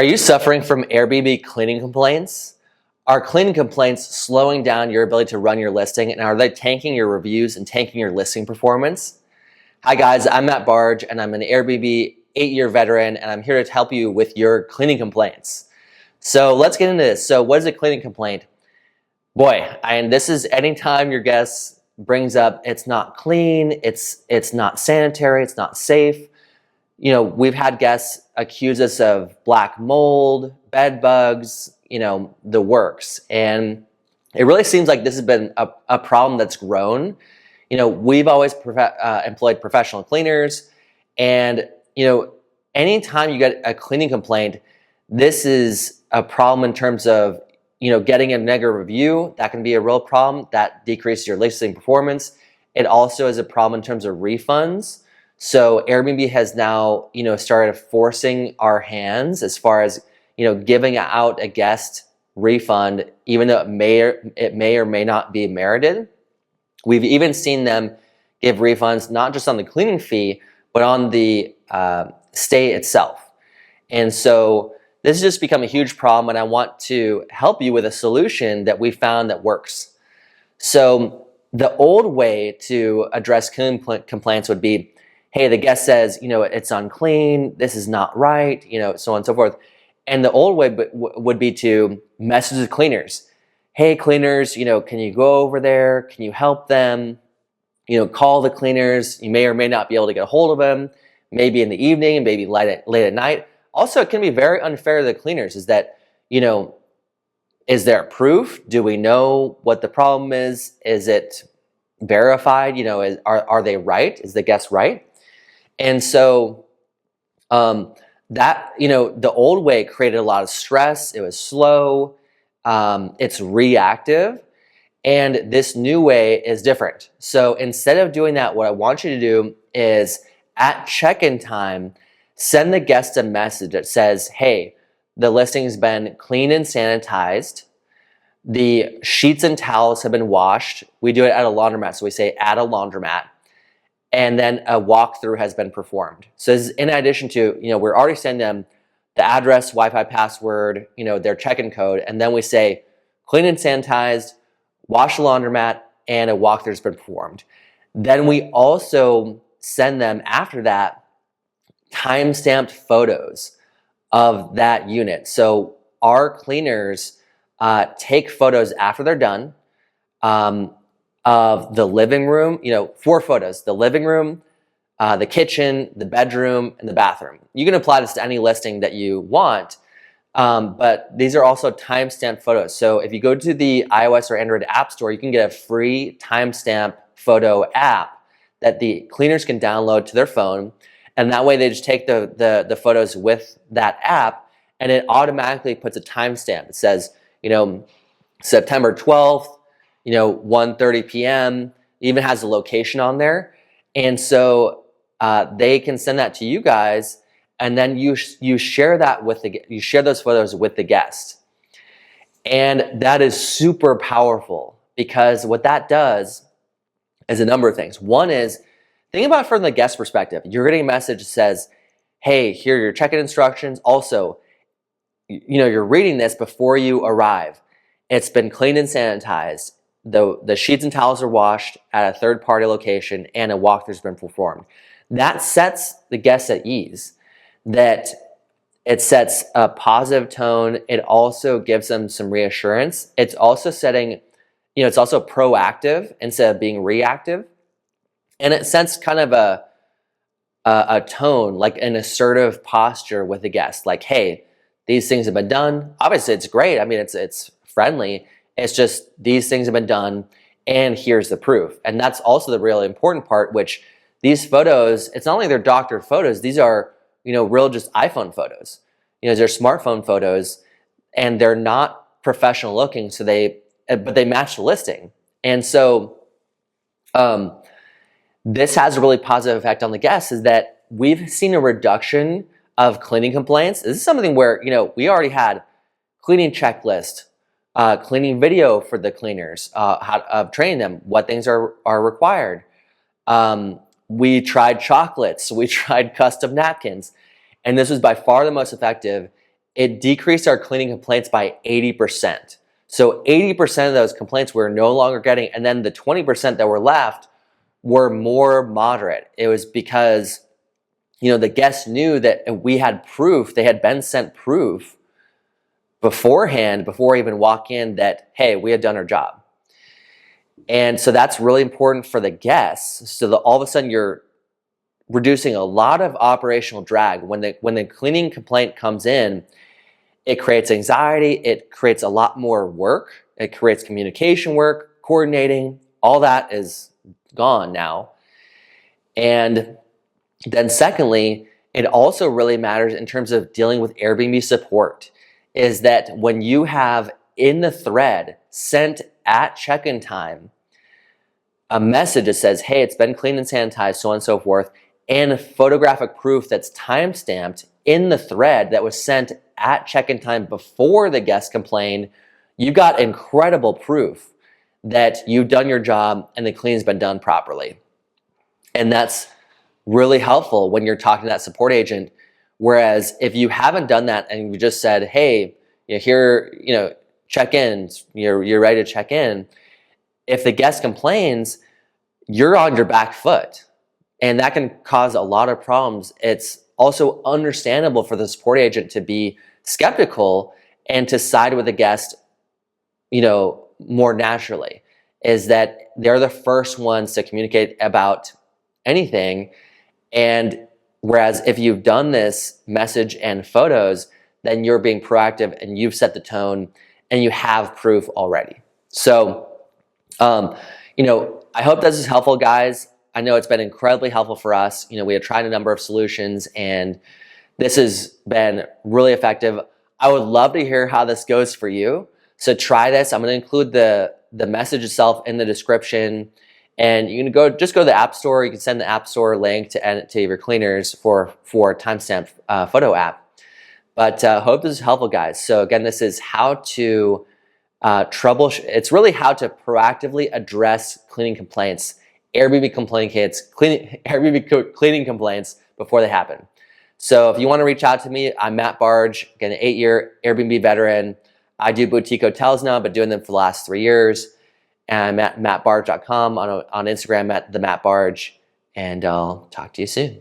Are you suffering from Airbnb cleaning complaints? Are cleaning complaints slowing down your ability to run your listing, and are they tanking your reviews and tanking your listing performance? Hi guys, I'm Matt Barge and I'm an Airbnb 8-year veteran, and I'm here to help you with your cleaning complaints. So let's get into this. So what is a cleaning complaint? Boy, and this is anytime your guest brings up it's not clean, it's not sanitary, it's not safe. You know, we've had guests accuse us of black mold, bed bugs, the works. And it really seems like this has been a problem that's grown. We've always employed professional cleaners, and, anytime you get a cleaning complaint, this is a problem in terms of, getting a negative review. That can be a real problem. That decreases your listing performance. It also is a problem in terms of refunds. So Airbnb has now, started forcing our hands as far as, giving out a guest refund, even though it may or may not be merited. We've even seen them give refunds, not just on the cleaning fee, but on the stay itself. And so this has just become a huge problem, and I want to help you with a solution that we found that works. So the old way to address cleaning complaints would be, hey, the guest says, it's unclean, this is not right, so on and so forth. And the old way would be to message the cleaners. Hey, cleaners, can you go over there? Can you help them? Call the cleaners. You may or may not be able to get a hold of them, maybe in the evening, maybe late at night. Also, it can be very unfair to the cleaners is that, is there proof? Do we know what the problem is? Is it verified? Are they right? Is the guest right? And so the old way created a lot of stress. It was slow. It's reactive. And this new way is different. So instead of doing that, what I want you to do is at check-in time, send the guest a message that says, hey, the listing has been cleaned and sanitized. The sheets and towels have been washed. We do it at a laundromat. So we say at a laundromat. And then a walkthrough has been performed. So this is in addition to, we're already sending them the address, Wi-Fi password, their check-in code. And then we say clean and sanitized, wash the laundromat, and a walkthrough has been performed. Then we also send them after that time-stamped photos of that unit. So our cleaners take photos after they're done of the living room, 4 photos, the living room, the kitchen, the bedroom, and the bathroom. You can apply this to any listing that you want, but these are also timestamp photos. So if you go to the iOS or Android app store, you can get a free timestamp photo app that the cleaners can download to their phone. And that way they just take the photos with that app, and it automatically puts a timestamp. It says, September 12th, 1:30 p.m. even has a location on there. And so they can send that to you guys, and then you share that with you share those photos with the guest. And that is super powerful, because what that does is a number of things. One is, think about it from the guest perspective. You're getting a message that says, hey, here are your check-in instructions. Also, you're reading this before you arrive. It's been cleaned and sanitized. The sheets and towels are washed at a third-party location, and a walkthrough's been performed. That sets the guests at ease. That it sets a positive tone. It also gives them some reassurance. It's also setting, it's also proactive instead of being reactive. And it sets kind of a tone, like an assertive posture with the guest. Like, hey, these things have been done. Obviously, it's great. I mean, it's friendly. It's just these things have been done, and here's the proof. And that's also the really important part, which these photos, it's not only they're doctored photos, these are, real just iPhone photos. They're smartphone photos, and they're not professional looking, but they match the listing. And so this has a really positive effect on the guests, is that we've seen a reduction of cleaning complaints. This is something where, we already had cleaning checklist, cleaning video for the cleaners, of training them, what things are required. We tried chocolates, we tried custom napkins, and this was by far the most effective it decreased our cleaning complaints by 80%. So 80% of those complaints we're no longer getting, and then the 20% that were left were more moderate. It was because, the guests knew that we had proof, they had been sent proof beforehand, before we even walk in, that, hey, we had done our job. And so that's really important for the guests. So that all of a sudden you're reducing a lot of operational drag. When the cleaning complaint comes in, it creates anxiety, it creates a lot more work, it creates communication work, coordinating, all that is gone now. And then secondly, it also really matters in terms of dealing with Airbnb support, is that when you have in the thread sent at check-in time a message that says, hey, it's been cleaned and sanitized, so on and so forth, and photographic proof that's timestamped in the thread that was sent at check-in time before the guest complained, you got incredible proof that you've done your job and the cleaning's been done properly. And that's really helpful when you're talking to that support agent. Whereas if you haven't done that and you just said, hey, here, check in, you're ready to check in, if the guest complains, you're on your back foot. And that can cause a lot of problems. It's also understandable for the support agent to be skeptical and to side with the guest, more naturally, is that they're the first ones to communicate about anything. And whereas if you've done this message and photos, then you're being proactive and you've set the tone and you have proof already. So, I hope this is helpful, guys. I know it's been incredibly helpful for us. We have tried a number of solutions and this has been really effective. I would love to hear how this goes for you. So try this. I'm going to include the message itself in the description, and you can go to the App Store. You can send the App Store link to your cleaners for a timestamp photo app. But hope this is helpful, guys. So again, this is how to troubleshoot. It's really how to proactively address cleaning complaints, Airbnb cleaning complaints before they happen. So if you want to reach out to me, I'm Matt Barge, again, an 8-year Airbnb veteran. I do boutique hotels now, but doing them for the last 3 years. And I'm at mattbarge.com, on Instagram at the Matt Barge, and I'll talk to you soon.